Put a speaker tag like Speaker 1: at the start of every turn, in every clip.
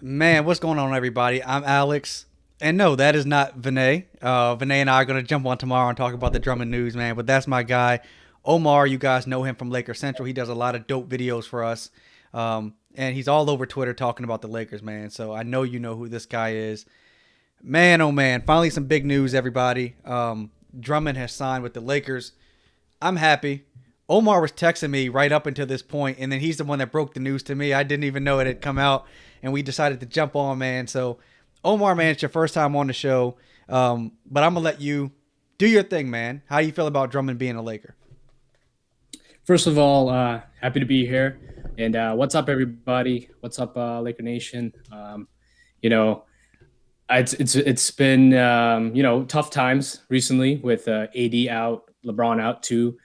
Speaker 1: Man, what's going on, everybody? I'm Alex. And no, that is not Vinay. Vinay and I are going to jump on tomorrow and talk about the Drummond news, man. But that's my guy, Omar. You guys know him from Laker Central. He does a lot of dope videos for us. And he's all over Twitter talking about the Lakers, man. So I know you know who this guy is. Man, oh man. Finally, some big news, everybody. Drummond has signed with the Lakers. I'm happy. Omar was texting me right up until this point, and then he's the one that broke the news to me. I didn't even know it had come out, and we decided to jump on, man. So, Omar, man, it's your first time on the show, but I'm gonna let you do your thing, man. How you feel about Drummond being a Laker?
Speaker 2: First of all, happy to be here. And what's up, everybody? What's up, Laker Nation? You know, it's been tough times recently with AD out, LeBron out too,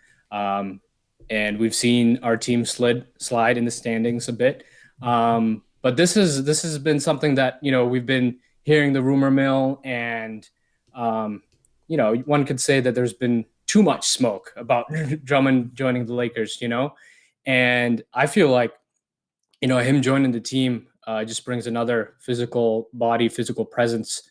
Speaker 2: and we've seen our team slide in the standings a bit. But this has been something that we've been hearing the rumor mill, and one could say that there's been too much smoke about Drummond joining the Lakers, and I feel like him joining the team just brings another physical body, physical presence,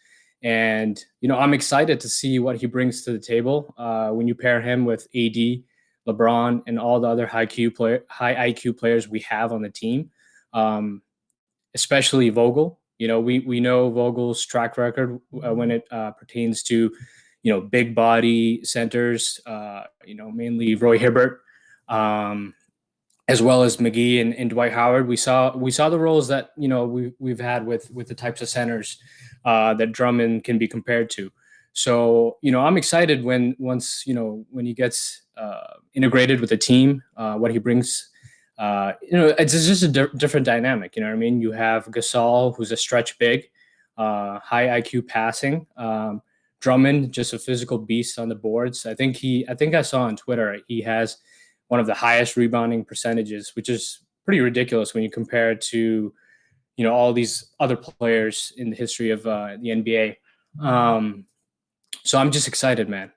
Speaker 2: and I'm excited to see what he brings to the table when you pair him with AD, LeBron, and all the other high IQ players we have on the team. Um, Especially Vogel. We know Vogel's track record when it pertains to big body centers. Mainly Roy Hibbert, um, as well as McGee and Dwight Howard. We saw the roles that we've had with the types of centers that Drummond can be compared to. So I'm excited when he gets integrated with the team, what he brings. It's just a different dynamic. You know what I mean? You have Gasol, who's a stretch big, high IQ passing. Drummond, just a physical beast on the boards. I think I saw on Twitter he has one of the highest rebounding percentages, which is pretty ridiculous when you compare it to all these other players in the history of the NBA. Um, so I'm just excited, man.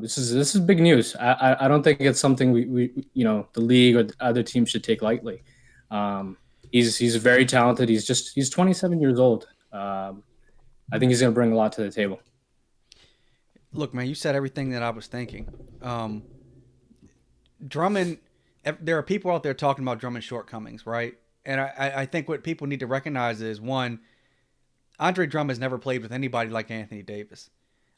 Speaker 2: This is big news. I don't think it's something we the league or the other teams should take lightly. Um, he's very talented. He's 27 years old. I think he's going to bring a lot to the table.
Speaker 1: Look, man, you said everything that I was thinking. Um, Drummond, there are people out there talking about Drummond's shortcomings, right? And I think what people need to recognize is one, Andre Drummond has never played with anybody like Anthony Davis.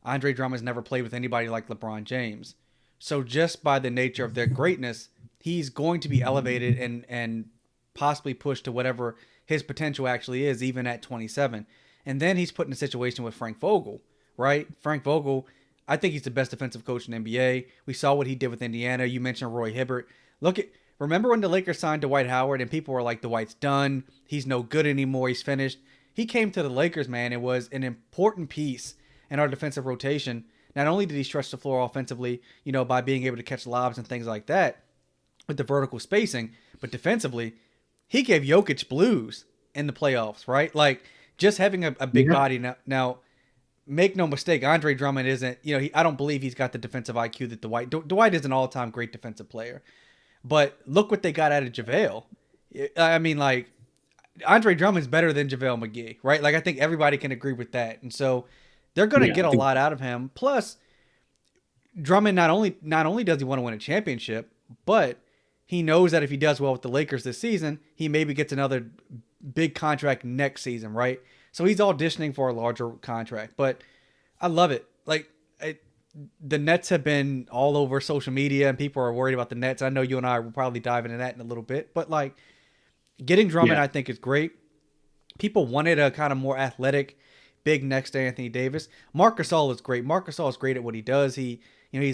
Speaker 1: Andre Drummond's never played with anybody like LeBron James. So just by the nature of their greatness, he's going to be elevated and possibly pushed to whatever his potential actually is, even at 27. And then he's put in a situation with Frank Vogel, right? Frank Vogel, I think he's the best defensive coach in the NBA. We saw what he did with Indiana. You mentioned Roy Hibbert. Look at Remember when the Lakers signed Dwight Howard and people were like, Dwight's done. He's no good anymore. He's finished. He came to the Lakers, man. It was an important piece in our defensive rotation. Not only did he stretch the floor offensively, by being able to catch lobs and things like that with the vertical spacing, but defensively, he gave Jokic blues in the playoffs, right? Like just having a big
Speaker 2: Yeah.
Speaker 1: body now. Make no mistake, Andre Drummond isn't. I don't believe he's got the defensive IQ that Dwight is an all-time great defensive player. But look what they got out of JaVale. I mean, like Andre Drummond's better than JaVale McGee, right? Like I think everybody can agree with that. And so they're going to
Speaker 2: Yeah,
Speaker 1: get
Speaker 2: I
Speaker 1: a
Speaker 2: think
Speaker 1: lot out of him. Plus, Drummond not only does he want to win a championship, but he knows that if he does well with the Lakers this season, he maybe gets another big contract next season, right? So he's auditioning for a larger contract. But I love it. Like the Nets have been all over social media, and people are worried about the Nets. I know you and I will probably dive into that in a little bit, but like getting Drummond,
Speaker 2: yeah.
Speaker 1: I think is great. People wanted a kind of more athletic, big next to Anthony Davis. Marc Gasol is great. Marc Gasol is great at what he does. He's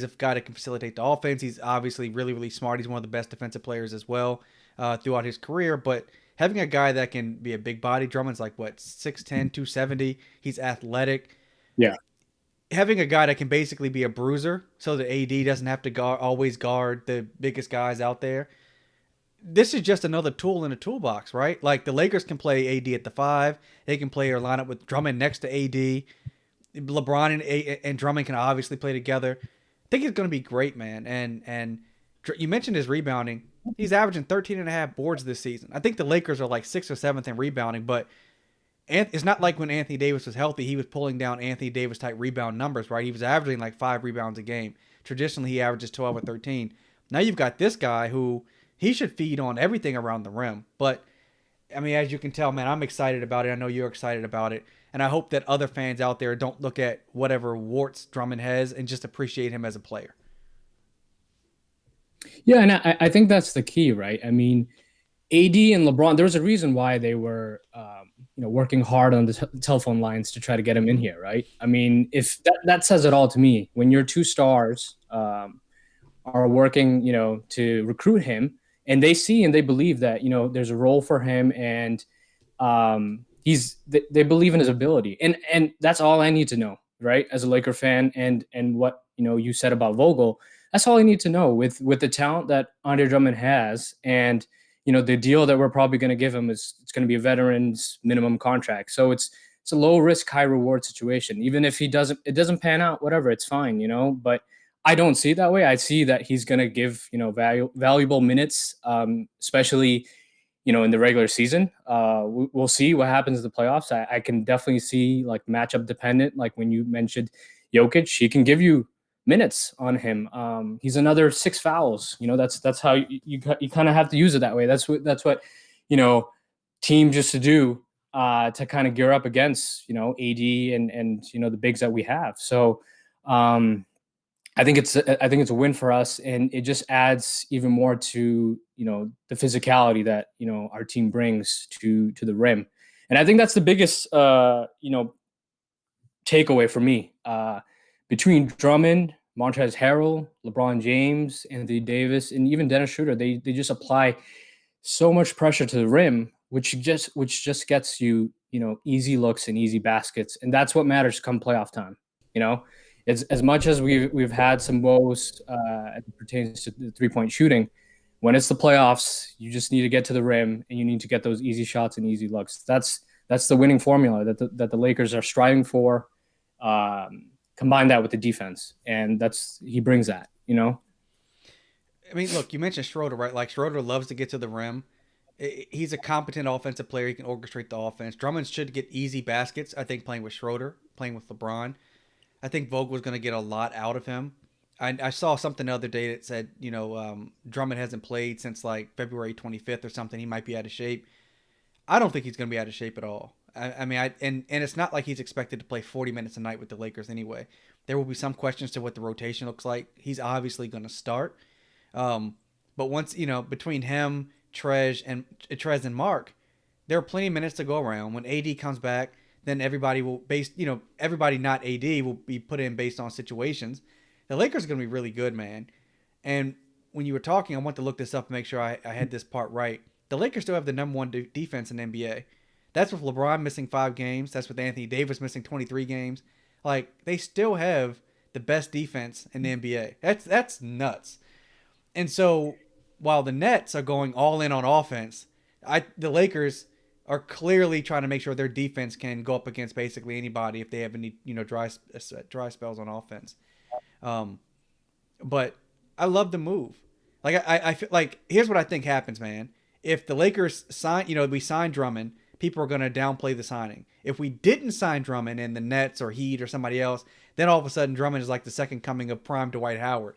Speaker 1: a guy that can facilitate the offense. He's obviously really, really smart. He's one of the best defensive players as well throughout his career. But having a guy that can be a big body, Drummond's like what 6'10", 270. He's athletic.
Speaker 2: Yeah.
Speaker 1: Having a guy that can basically be a bruiser, so that AD doesn't have to always guard the biggest guys out there. This is just another tool in the toolbox, right? Like the Lakers can play AD at the five. They can play or line up with Drummond next to AD. LeBron and Drummond can obviously play together. I think it's going to be great, man. And you mentioned his rebounding. He's averaging 13 and a half boards this season. I think the Lakers are like sixth or seventh in rebounding, but It's not like when Anthony Davis was healthy, he was pulling down Anthony Davis type rebound numbers, right? He was averaging like 5 rebounds a game. Traditionally, he averages 12 or 13. Now you've got this guy who he should feed on everything around the rim. But I mean, as you can tell, man, I'm excited about it. I know you're excited about it. And I hope that other fans out there don't look at whatever warts Drummond has and just appreciate him as a player.
Speaker 2: Yeah, and I think that's the key, right? I mean, AD and LeBron, there was a reason why they were, working hard on the telephone lines to try to get him in
Speaker 1: Mm-hmm.
Speaker 2: here, right? I mean, if that says it all to me, when your two stars are working, to recruit him, and they see and they believe that there's a role for him, and they believe in his ability, and that's all I need to know, right? As a Laker fan, and what you said about Vogel, that's all I need to know with the talent that Andre Drummond has, and the deal that we're probably going to give him is it's going to be a veteran's minimum contract. So it's a low risk, high reward situation. Even if it doesn't pan out, whatever, it's fine, But I don't see it that way. I see that he's going to give valuable minutes, especially in the regular season. We'll see what happens in the playoffs. I can definitely see like matchup dependent. Like when you mentioned Jokic, he can give you minutes on him. He's another 6 fouls. That's how you kind of have to use it that way. That's what teams used to do to kind of gear up against AD and the bigs that we have. So I think it's a win for us, and it just adds even more to the physicality that our team brings to the rim, and I think that's the biggest takeaway for me. Between Drummond, Montrezl Harrell, LeBron James, Anthony Davis, and even Dennis Schroeder, they just apply so much pressure to the rim, which just gets you easy looks and easy baskets, and that's what matters come playoff time. You know, as much as we've had some woes as it pertains to the 3-point shooting. When it's the playoffs, you just need to get to the rim and you need to get those easy shots and easy looks. That's the winning formula that the Lakers are striving for. Combine that with the defense, and he brings that.
Speaker 1: I mean, look, you mentioned Schroeder, right? Like Schroeder loves to get to the rim. He's a competent offensive player. He can orchestrate the offense. Drummond should get easy baskets. I think playing with Schroeder, playing with LeBron. I think Vogel's going to get a lot out of him. I saw something the other day that said, Drummond hasn't played since like February 25th or something. He might be out of shape. I don't think he's going to be out of shape at all. I mean, and it's not like he's expected to play 40 minutes a night with the Lakers anyway. There will be some questions to what the rotation looks like. He's obviously going to start. But once, between him, Trez and Mark, there are plenty of minutes to go around. When AD comes back, then everybody everybody not AD will be put in based on situations. The Lakers are going to be really good, man. And when you were talking, I want to look this up and make sure I had this part right. The Lakers still have the number one defense in the NBA. That's with LeBron missing 5 games. That's with Anthony Davis missing 23 games. Like, they still have the best defense in the NBA. That's nuts. And so while the Nets are going all in on offense, the Lakers are clearly trying to make sure their defense can go up against basically anybody if they have any dry spells on offense. Um, but I love the move. Like I feel like here's what I think happens, man. If the Lakers we sign Drummond, people are going to downplay the signing. If we didn't sign Drummond and the Nets or Heat or somebody else, then all of a sudden Drummond is like the second coming of prime Dwight Howard.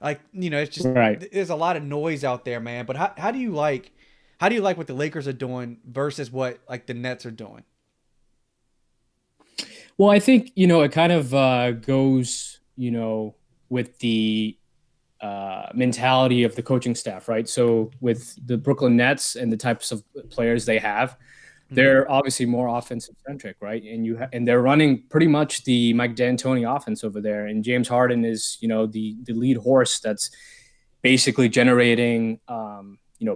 Speaker 1: Like, it's just
Speaker 2: Right.
Speaker 1: there's a lot of noise out there, man. But how do you like what the Lakers are doing versus what like the Nets are doing?
Speaker 2: Well, I think it kind of goes with the mentality of the coaching staff, right? So with the Brooklyn Nets and the types of players they have,
Speaker 1: Mm-hmm.
Speaker 2: they're obviously more offensive centric, right? And they're running pretty much the Mike D'Antoni offense over there, and James Harden is the lead horse that's basically generating a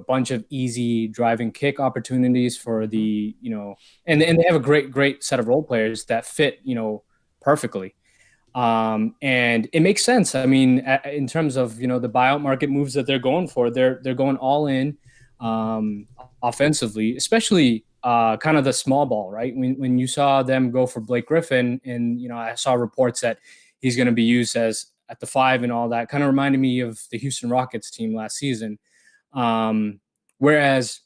Speaker 2: bunch of easy driving kick opportunities for and they have a great set of role players that fit perfectly. And it makes sense. I mean, in terms of the buyout market moves that they're going for, they're going all in offensively, especially kind of the small ball, right? When you saw them go for Blake Griffin, and I saw reports that he's going to be used as at the 5 and all that, kind of reminded me of the Houston Rockets team last season. Whereas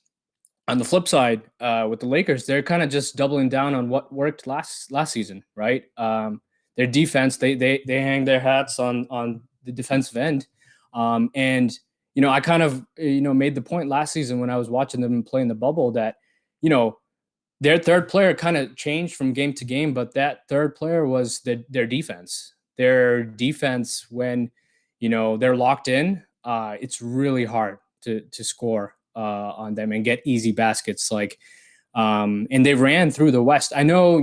Speaker 2: On the flip side, with the Lakers, they're kind of just doubling down on what worked last season, right? Their defense, they hang their hats on the defensive end, and I kind of made the point last season when I was watching them play in the bubble that you know their third player kind of changed from game to game, but that third player was their defense. Their defense, when they're locked in, it's really hard to score on them and get easy baskets. And they ran through the West. I know,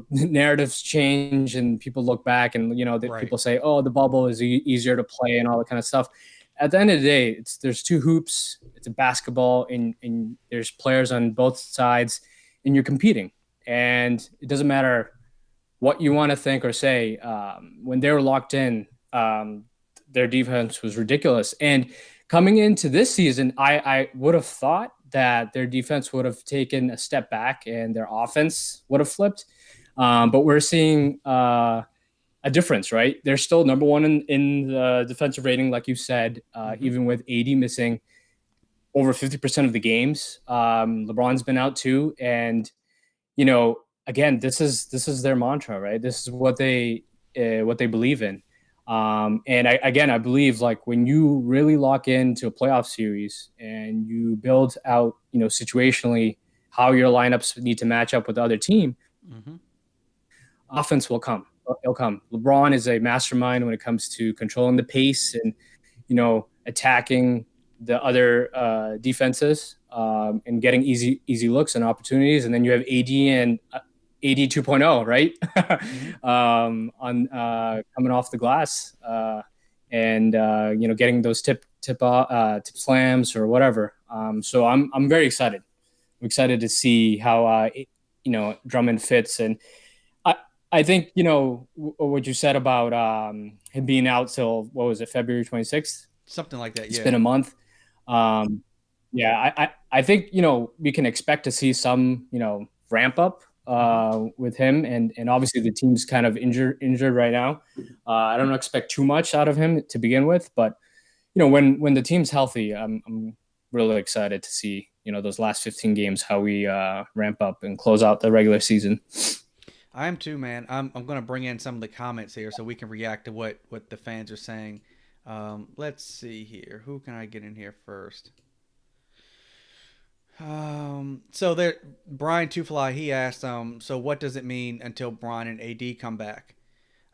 Speaker 2: narratives change and people look back and
Speaker 1: Right.
Speaker 2: people say, "Oh, the bubble is easier to play" and all that kind of stuff. At the end of the day, there's two hoops. It's a basketball, and there's players on both sides, and you're competing. And it doesn't matter what you want to think or say. When they were locked in, their defense was ridiculous. And coming into this season, I would have thought that their defense would have taken a step back and their offense would have flipped. But we're seeing a difference, right? They're still number one in the defensive rating, like you said, even with AD missing over 50% of the games. LeBron's been out too. And, again, this is their mantra, right? This is what they believe in. And I believe like when you really lock into a playoff series and you build out, situationally how your lineups need to match up with the other team,
Speaker 1: Mm-hmm.
Speaker 2: offense will come. It'll come. LeBron is a mastermind when it comes to controlling the pace and, attacking the other defenses and getting easy looks and opportunities. And then you have AD and AD 2.0, right?
Speaker 1: Mm-hmm.
Speaker 2: On coming off the glass and getting those tip slams or whatever. So I'm very excited. I'm excited to see how Drummond fits, and I think what you said about him being out till what was it, February 26th?
Speaker 1: Something like that.
Speaker 2: It's
Speaker 1: Yeah.
Speaker 2: been a month. Um, yeah, I think we can expect to see some ramp up
Speaker 1: Mm-hmm.
Speaker 2: with him, and obviously the team's kind of injured right now. I don't expect too much out of him to begin with, but when the team's healthy, I'm really excited to see those last 15 games how we ramp up and close out the regular season.
Speaker 1: I am too, man. I'm gonna bring in some of the comments here so we can react to what the fans are saying. Let's see here. Who can I get in here first? So there, Brian Tufly, he asked, so what does it mean until Brian and AD come back?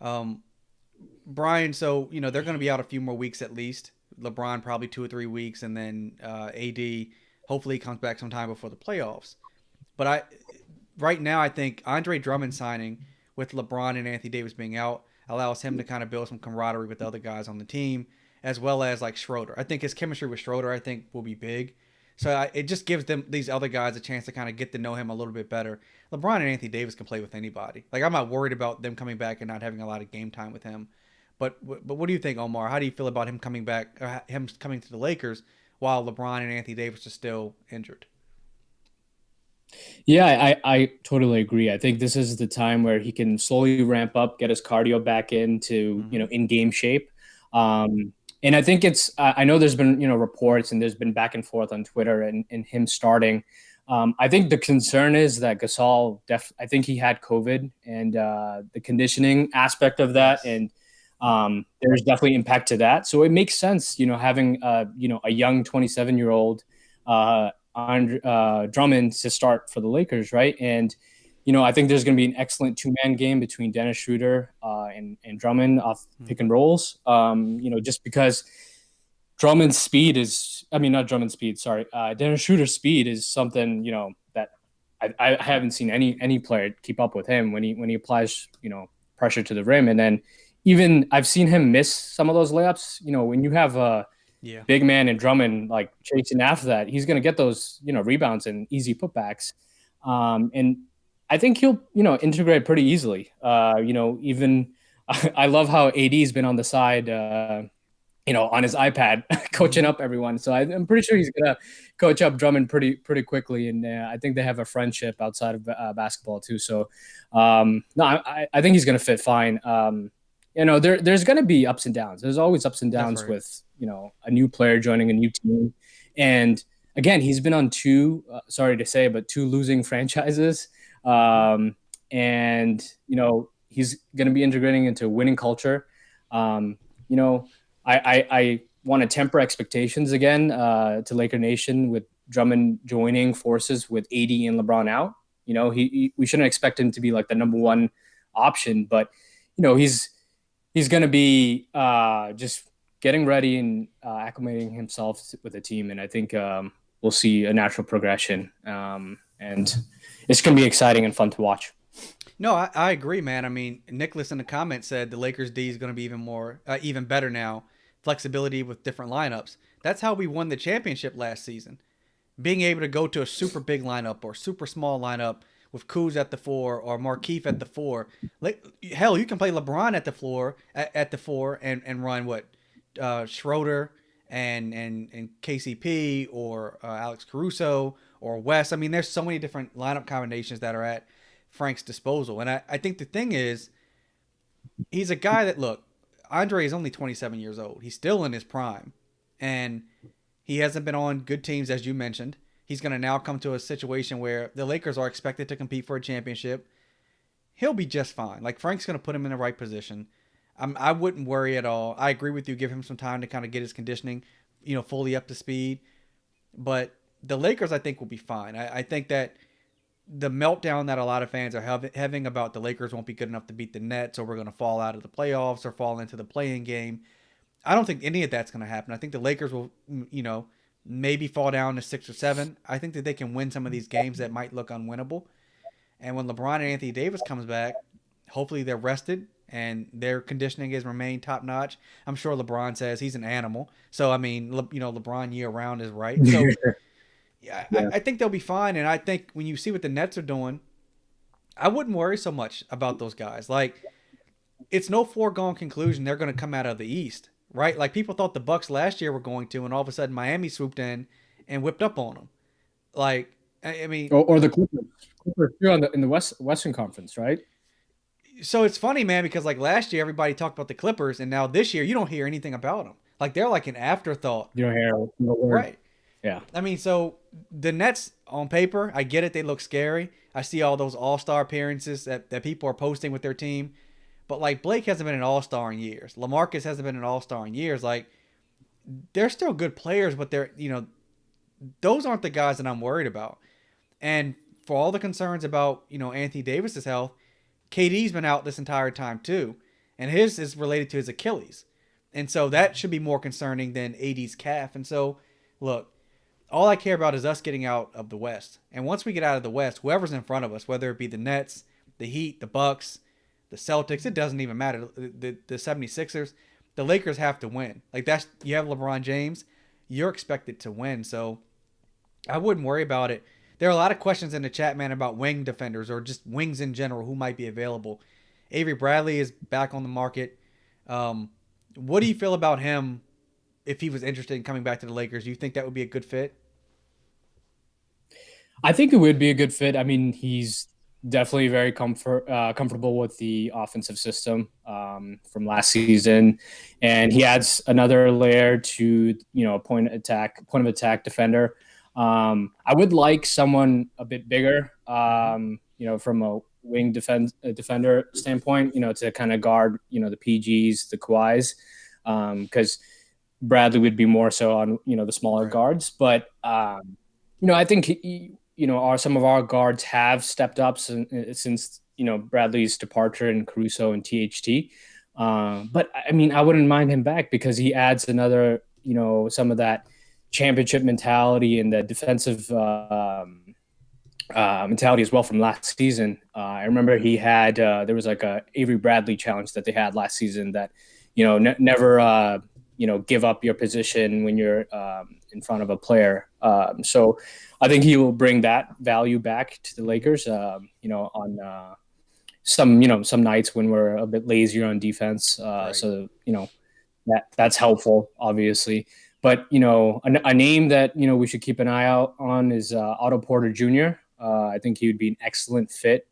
Speaker 1: Um, Brian, so they're going to be out a few more weeks at least. LeBron probably 2 or 3 weeks, and then AD hopefully comes back sometime before the playoffs. But right now I think Andre Drummond signing with LeBron and Anthony Davis being out allows him to kind of build some camaraderie with the other guys on the team, as well as like Schroeder. I think his chemistry with Schroeder I think will be big. So it just gives them these other guys a chance to kind of get to know him a little bit better. LeBron and Anthony Davis can play with anybody. Like I'm not worried about them coming back and not having a lot of game time with him. But what do you think, Omar? How do you feel about him coming back, him coming to the Lakers while LeBron and Anthony Davis are still injured?
Speaker 2: Yeah, I totally agree. I think this is the time where he can slowly ramp up, get his cardio back into,
Speaker 1: Mm-hmm.
Speaker 2: in game shape. And I think I know there's been, reports and there's been back and forth on Twitter and him starting. I think the concern is that I think he had COVID and the conditioning aspect of that.
Speaker 1: Yes.
Speaker 2: And there's definitely impact to that. So it makes sense, having, a young 27-year-old on Drummond to start for the Lakers, right? And I think there's going to be an excellent two-man game between Dennis Schroeder and Drummond off pick
Speaker 1: Mm-hmm.
Speaker 2: and rolls. Just because Drummond's speed is, I mean, not Drummond's speed, sorry, Dennis Schroeder's speed is something that I haven't seen any player keep up with him when he applies pressure to the rim, and then even I've seen him miss some of those layups. When you have a
Speaker 1: Yeah.
Speaker 2: big man and Drummond like chasing after that, he's going to get those rebounds and easy putbacks. And I think he'll integrate pretty easily. Even I love how AD's been on the side, on his iPad coaching
Speaker 1: Mm-hmm.
Speaker 2: up everyone. So I'm pretty sure he's gonna coach up Drummond pretty quickly, and I think they have a friendship outside of basketball too. So no, I think he's gonna fit fine. There's going to be ups and downs. There's always ups and
Speaker 1: That's
Speaker 2: downs
Speaker 1: right.
Speaker 2: with, a new player joining a new team. And again, he's been on two, sorry to say, but two losing franchises. Um, and, he's going to be integrating into winning culture. Um, you know, I want to temper expectations again to Laker Nation with Drummond joining forces with AD and LeBron out. We shouldn't expect him to be like the number one option, but, he's going to be just getting ready and acclimating himself with the team. And I think we'll see a natural progression. And it's going to be exciting and fun to watch.
Speaker 1: No, I agree, man. I mean, Nicholas in the comments said the Lakers D is going to be even better now. Flexibility with different lineups. That's how we won the championship last season. Being able to go to a super big lineup or super small lineup with Kuz at the four or Markeith at the four. Like, hell, you can play LeBron at the floor at the four and run what Schroeder and KCP or Alex Caruso or West. I mean, there's so many different lineup combinations that are at Frank's disposal. And I think the thing is, he's a guy that, look, Andre is only 27 years old. He's still in his prime. And he hasn't been on good teams, as you mentioned. He's going to now come to a situation where the Lakers are expected to compete for a championship. He'll be just fine. Like, Frank's going to put him in the right position. I wouldn't worry at all. I agree with you. Give him some time to kind of get his conditioning, fully up to speed. But the Lakers, I think, will be fine. I think that the meltdown that a lot of fans are having about the Lakers won't be good enough to beat the Nets, or we're going to fall out of the playoffs or fall into the play-in game. I don't think any of that's going to happen. I think the Lakers will, maybe fall down to 6 or 7. I think that they can win some of these games that might look unwinnable. And when LeBron and Anthony Davis comes back, hopefully they're rested and their conditioning has remained top notch. I'm sure LeBron says he's an animal. So I mean, LeBron year round is right. So yeah,
Speaker 2: Yeah.
Speaker 1: I think they'll be fine. And I think when you see what the Nets are doing, I wouldn't worry so much about those guys. Like, it's no foregone conclusion they're going to come out of the East, right? Like, people thought the Bucks last year were going to, and all of a sudden Miami swooped in and whipped up on them. Like, I mean,
Speaker 2: Or the Clippers. Clippers too in the Western Conference, right?
Speaker 1: so it's funny, man, because like last year everybody talked about the Clippers, and now this year you don't hear anything about them. Like, they're like an afterthought,
Speaker 2: You don't hear a single word.
Speaker 1: right?
Speaker 2: Yeah.
Speaker 1: I mean, so the Nets on paper, I get it, they look scary. I see all those All-Star appearances that people are posting with their team, but like Blake hasn't been an All-Star in years. LaMarcus hasn't been an All-Star in years. Like, they're still good players, but those aren't the guys that I'm worried about. And for all the concerns about Anthony Davis's health, KD's been out this entire time too, and his is related to his Achilles, and so that should be more concerning than AD's calf. And so, look, all I care about is us getting out of the West. And once we get out of the West, whoever's in front of us, whether it be the Nets, the Heat, the Bucks, the Celtics, it doesn't even matter. The 76ers, the Lakers have to win. Like, you have LeBron James, you're expected to win. So I wouldn't worry about it. There are a lot of questions in the chat, man, about wing defenders or just wings in general who might be available. Avery Bradley is back on the market. What do you feel about him if he was interested in coming back to the Lakers? Do you think that would be a good fit?
Speaker 2: I think it would be a good fit. I mean, he's definitely very comfortable with the offensive system from last season, and he adds another layer to point of attack defender. I would like someone a bit bigger, from a defender standpoint, to kind of guard, the PGs, the Kawhis, because Bradley would be more so on, the smaller
Speaker 1: Right.
Speaker 2: guards. But, I think, some of our guards have stepped up since Bradley's departure and Caruso and THT. But I mean, I wouldn't mind him back because he adds another, some of that championship mentality and the defensive mentality as well from last season. I remember he had there was like a Avery Bradley challenge that they had last season that never give up your position when you're in front of a player. So I think he will bring that value back to the Lakers. On some nights when we're a bit lazier on defense.
Speaker 1: Right.
Speaker 2: So that's helpful, obviously. But a name that we should keep an eye out on is Otto Porter Jr. I think he would be an excellent fit.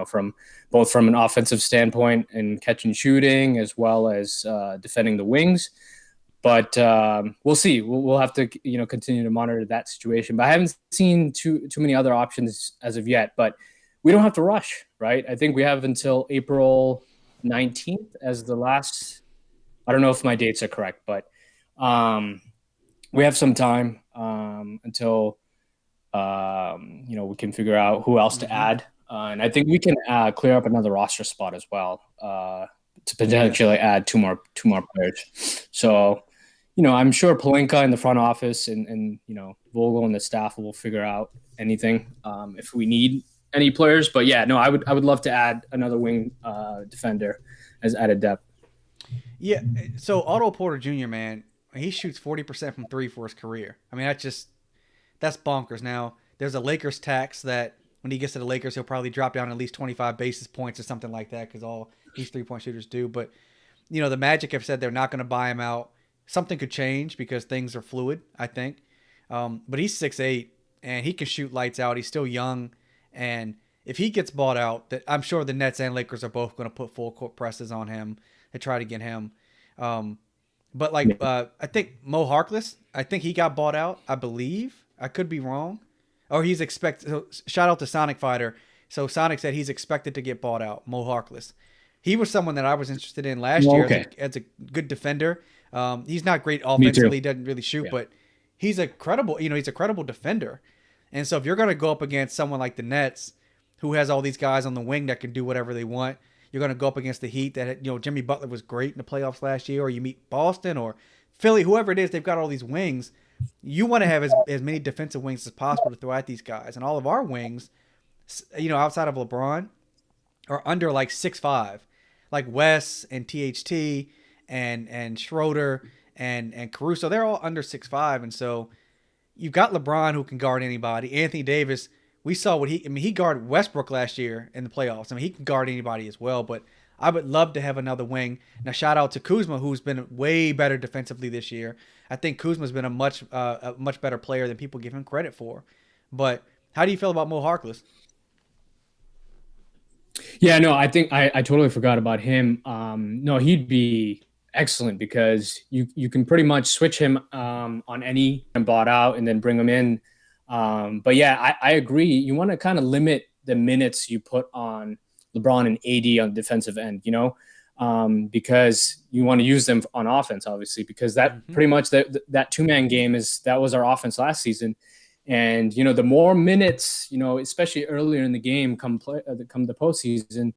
Speaker 2: From both from an offensive standpoint and catch and shooting, as well as defending the wings. But we'll see. We'll have to continue to monitor that situation. But I haven't seen too many other options as of yet. But we don't have to rush, right? I think we have until April 19th as the last. I don't know if my dates are correct, but we have some time until we can figure out who else to add, and I think we can clear up another roster spot as well to potentially add two more players. So, I'm sure Palenka in the front office and Vogel and the staff will figure out anything if we need any players. But yeah, no, I would love to add another wing defender as added depth.
Speaker 1: Yeah. So Otto Porter Jr., man, he shoots 40% from three for his career. I mean, that's bonkers. Now, there's a Lakers tax that when he gets to the Lakers, he'll probably drop down at least 25 basis points or something like that because all these three-point shooters do. But, the Magic have said they're not going to buy him out. Something could change because things are fluid, I think. But he's 6'8", and he can shoot lights out. He's still young. And if he gets bought out, I'm sure the Nets and Lakers are both going to put full court presses on him to try to get him. But I think Mo Harkless, I think he got bought out, I believe. I could be wrong. Or he's expected. So shout out to Sonic Fighter. So Sonic said he's expected to get bought out, Mo Harkless. He was someone that I was interested in last year as a good defender. He's not great offensively, doesn't really shoot, but he's a credible defender. And so if you're going to go up against someone like the Nets, who has all these guys on the wing that can do whatever they want, you're going to go up against the Heat that, Jimmy Butler was great in the playoffs last year, or you meet Boston or Philly, whoever it is, they've got all these wings. You want to have as many defensive wings as possible to throw at these guys. And all of our wings, outside of LeBron, are under like 6'5", like Wes and THT and Schroeder and Caruso. They're all under 6'5", and so you've got LeBron who can guard anybody. Anthony Davis, we saw he guarded Westbrook last year in the playoffs. I mean, he can guard anybody as well, but I would love to have another wing. Now, shout out to Kuzma, who's been way better defensively this year. I think Kuzma's been a much better player than people give him credit for. But how do you feel about Mo Harkless?
Speaker 2: Yeah, no, I think I totally forgot about him. No, he'd be excellent because you can pretty much switch him on any and bought out and then bring him in. But yeah, I agree. You want to kind of limit the minutes you put on LeBron and AD on the defensive end, because you want to use them on offense, obviously, because that pretty much that two-man game that was our offense last season. And, the more minutes, especially earlier in the game come the postseason,